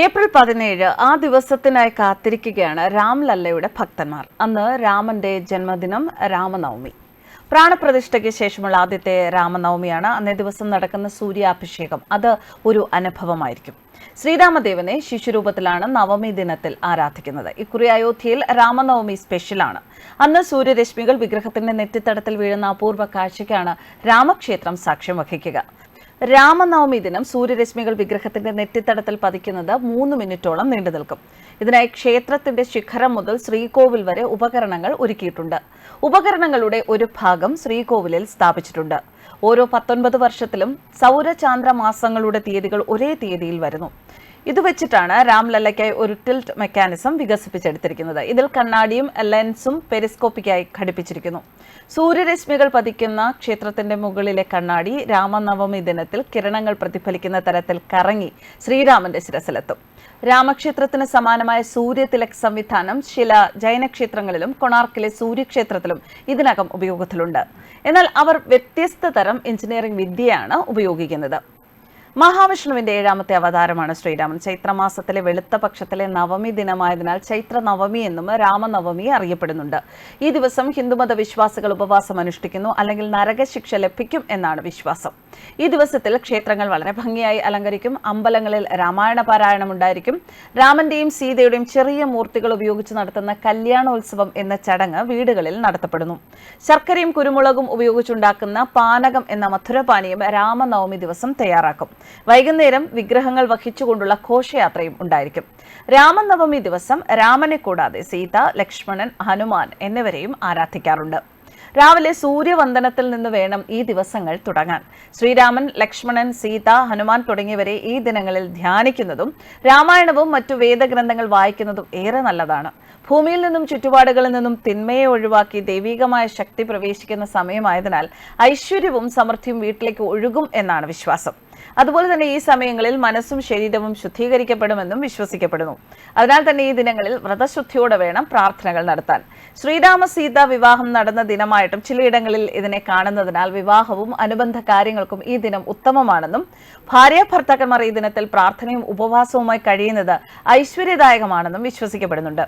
April 17 ആ ദിവസത്തിനായി കാത്തിരിക്കുകയാണ് രാംലല്ലയുടെ ഭക്തന്മാർ. അന്ന് രാമന്റെ ജന്മദിനം, രാമനവമി. പ്രാണപ്രതിഷ്ഠയ്ക്ക് ശേഷമുള്ള ആദ്യത്തെ രാമനവമിയാണ്. അന്നേ ദിവസം നടക്കുന്ന സൂര്യാഭിഷേകം. അത് ഒരു അനുഭവമായിരിക്കും. ശ്രീരാമദേവനെ ശിശുരൂപത്തിലാണ് നവമി ദിനത്തിൽ ആരാധിക്കുന്നത്. ഇക്കുറി അയോധ്യയിൽ രാമനവമി സ്പെഷ്യലാണ്. അന്ന് സൂര്യരശ്മികൾ വിഗ്രഹത്തിന്റെ നെറ്റിത്തടത്തിൽ വീഴുന്ന അപൂർവ കാഴ്ചയ്ക്കാണ് രാമക്ഷേത്രം സാക്ഷ്യം വഹിക്കുക. രാമനവമി ദിനം സൂര്യരശ്മികൾ വിഗ്രഹത്തിന്റെ നെറ്റിത്തടത്തിൽ പതിക്കുന്നത് 3 മിനിറ്റോളം നീണ്ടു നിൽക്കും. ഇതിനായി ക്ഷേത്രത്തിന്റെ ശിഖരം മുതൽ ശ്രീകോവിൽ വരെ ഉപകരണങ്ങൾ ഒരുക്കിയിട്ടുണ്ട്. ഉപകരണങ്ങളുടെ ഒരു ഭാഗം ശ്രീകോവിലിൽ സ്ഥാപിച്ചിട്ടുണ്ട്. ഓരോ 19 വർഷത്തിലും സൗരചാന്ദ്ര മാസങ്ങളുടെ തീയതികൾ ഒരേ തീയതിയിൽ വരുന്നു. ഇത് വെച്ചിട്ടാണ് രാംലല്ലയ്ക്കായി ഒരു ടിൽറ്റ് മെക്കാനിസം വികസിപ്പിച്ചെടുത്തിരിക്കുന്നത്. ഇതിൽ കണ്ണാടിയും ലെൻസും പെരിസ്കോപ്പിക്കായി ഘടിപ്പിച്ചിരിക്കുന്നു. സൂര്യരശ്മികൾ പതിക്കുന്ന ക്ഷേത്രത്തിന്റെ മുകളിലെ കണ്ണാടി രാമനവമി ദിനത്തിൽ കിരണങ്ങൾ പ്രതിഫലിക്കുന്ന തരത്തിൽ കറങ്ങി ശ്രീരാമന്റെ ശിരസിലെത്തും. രാമക്ഷേത്രത്തിന് സമാനമായ സൂര്യതിലക് സംവിധാനം ചില ജൈനക്ഷേത്രങ്ങളിലും കൊണാർക്കിലെ സൂര്യക്ഷേത്രത്തിലും ഇതിനകം ഉപയോഗത്തിലുണ്ട്. എന്നാൽ അവർ വ്യത്യസ്ത തരം എഞ്ചിനീയറിംഗ് വിദ്യയാണ് ഉപയോഗിക്കുന്നത്. മഹാവിഷ്ണുവിന്റെ 7ാമത്തെ അവതാരമാണ് ശ്രീരാമൻ. ചൈത്രമാസത്തിലെ വെളുത്ത പക്ഷത്തിലെ നവമി ദിനമായതിനാൽ ചൈത്ര നവമി എന്നും രാമനവമി അറിയപ്പെടുന്നുണ്ട്. ഈ ദിവസം ഹിന്ദുമത വിശ്വാസികൾ ഉപവാസം അനുഷ്ഠിക്കുന്നു, അല്ലെങ്കിൽ നരകശിക്ഷ ലഭിക്കും എന്നാണ് വിശ്വാസം. ഈ ദിവസത്തിൽ ക്ഷേത്രങ്ങൾ വളരെ ഭംഗിയായി അലങ്കരിക്കും. അമ്പലങ്ങളിൽ രാമായണ പാരായണം ഉണ്ടായിരിക്കും. രാമന്റെയും സീതയുടെയും ചെറിയ മൂർത്തികൾ ഉപയോഗിച്ച് നടത്തുന്ന കല്യാണോത്സവം എന്ന ചടങ്ങ് വീടുകളിൽ നടത്തപ്പെടുന്നു. ശർക്കരയും കുരുമുളകും ഉപയോഗിച്ചുണ്ടാക്കുന്ന പാനകം എന്ന മധുരപാനീയം രാമനവമി ദിവസം തയ്യാറാക്കും. വൈകുന്നേരം വിഗ്രഹങ്ങൾ വഹിച്ചുകൊണ്ടുള്ള ഘോഷയാത്രയും ഉണ്ടായിരിക്കും. രാമനവമി ദിവസം രാമനെ കൂടാതെ സീത, ലക്ഷ്മണൻ, ഹനുമാൻ എന്നിവരെയും ആരാധിക്കാറുണ്ട്. രാവിലെ സൂര്യവന്ദനത്തിൽ നിന്ന് വേണം ഈ ദിവസങ്ങൾ തുടങ്ങാൻ. ശ്രീരാമൻ, ലക്ഷ്മണൻ, സീത, ഹനുമാൻ തുടങ്ങിയവരെ ഈ ദിനങ്ങളിൽ ധ്യാനിക്കുന്നതും രാമായണവും മറ്റു വേദഗ്രന്ഥങ്ങൾ വായിക്കുന്നതും ഏറെ നല്ലതാണ്. ഭൂമിയിൽ നിന്നും ചുറ്റുപാടുകളിൽ നിന്നും തിന്മയെ ഒഴിവാക്കി ദൈവികമായ ശക്തി പ്രവേശിക്കുന്ന സമയമായതിനാൽ ഐശ്വര്യവും സമൃദ്ധിയും വീട്ടിലേക്ക് ഒഴുകും എന്നാണ് വിശ്വാസം. അതുപോലെ തന്നെ ഈ സമയങ്ങളിൽ മനസ്സും ശരീരവും ശുദ്ധീകരിക്കപ്പെടുമെന്നും വിശ്വസിക്കപ്പെടുന്നു. അതിനാൽ തന്നെ ഈ ദിനങ്ങളിൽ വ്രതശുദ്ധിയോടെ വേണം പ്രാർത്ഥനകൾ നടത്താൻ. ശ്രീരാമ സീത വിവാഹം നടന്ന ദിനമായിട്ടും ചിലയിടങ്ങളിൽ ഇതിനെ കാണുന്നതിനാൽ വിവാഹവും അനുബന്ധ കാര്യങ്ങൾക്കും ഈ ദിനം ഉത്തമമാണെന്നും ഭാര്യ ഭർത്താക്കന്മാർ ഈ ദിനത്തിൽ പ്രാർത്ഥനയും ഉപവാസവുമായി കഴിയുന്നത് ഐശ്വര്യദായകമാണെന്നും വിശ്വസിക്കപ്പെടുന്നുണ്ട്.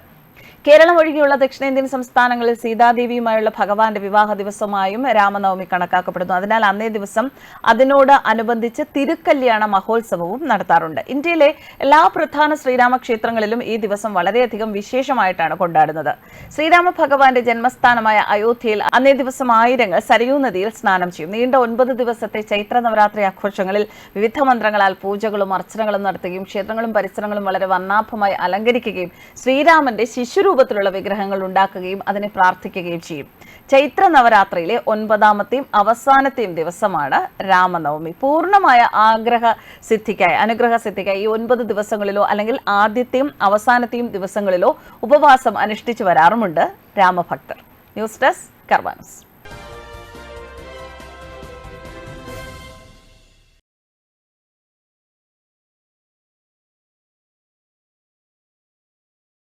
കേരളം ഒഴികെയുള്ള ദക്ഷിണേന്ത്യൻ സംസ്ഥാനങ്ങളിൽ സീതാദേവിയുമായുള്ള ഭഗവാന്റെ വിവാഹ ദിവസമായും രാമനവമി കണക്കാക്കപ്പെടുന്നു. അതിനാൽ അന്നേ ദിവസം അതിനോട് അനുബന്ധിച്ച് തിരുക്കല്യാണ മഹോത്സവവും നടത്താറുണ്ട്. ഇന്ത്യയിലെ എല്ലാ പ്രധാന ശ്രീരാമ ക്ഷേത്രങ്ങളിലും ഈ ദിവസം വളരെയധികം വിശേഷമായിട്ടാണ് കൊണ്ടാടുന്നത്. ശ്രീരാമ ഭഗവാന്റെ ജന്മസ്ഥാനമായ അയോധ്യയിൽ അന്നേ ദിവസം ആയിരങ്ങൾ സരയൂ നദിയിൽ സ്നാനം ചെയ്യും. നീണ്ട 9 ദിവസത്തെ ചൈത്ര നവരാത്രി ആഘോഷങ്ങളിൽ വിവിധ മന്ത്രങ്ങളാൽ പൂജകളും അർച്ചനകളും നടത്തുകയും ക്ഷേത്രങ്ങളും പരിസരങ്ങളും വളരെ വർണ്ണാഭമായി അലങ്കരിക്കുകയും ശ്രീരാമന്റെ ശിശുരൂപത്തിലുള്ള വിഗ്രഹങ്ങൾ ഉണ്ടാക്കുകയും അതിനെ പ്രാർത്ഥിക്കുകയും ചെയ്യും. ചൈത്ര നവരാത്രിയിലെ 9ാമത്തെയും അവസാനത്തെയും ദിവസമാണ് രാമനവമി. പൂർണ്ണമായ അനുഗ്രഹ സിദ്ധിക്കായി ഈ 9 ദിവസങ്ങളിലോ അല്ലെങ്കിൽ ആദ്യത്തെയും അവസാനത്തെയും ദിവസങ്ങളിലോ ഉപവാസം അനുഷ്ഠിച്ചു വരാറുമുണ്ട് രാമഭക്തർ. ന്യൂസ് ഡെസ്ക് കർമ്മ ന്യൂസ്.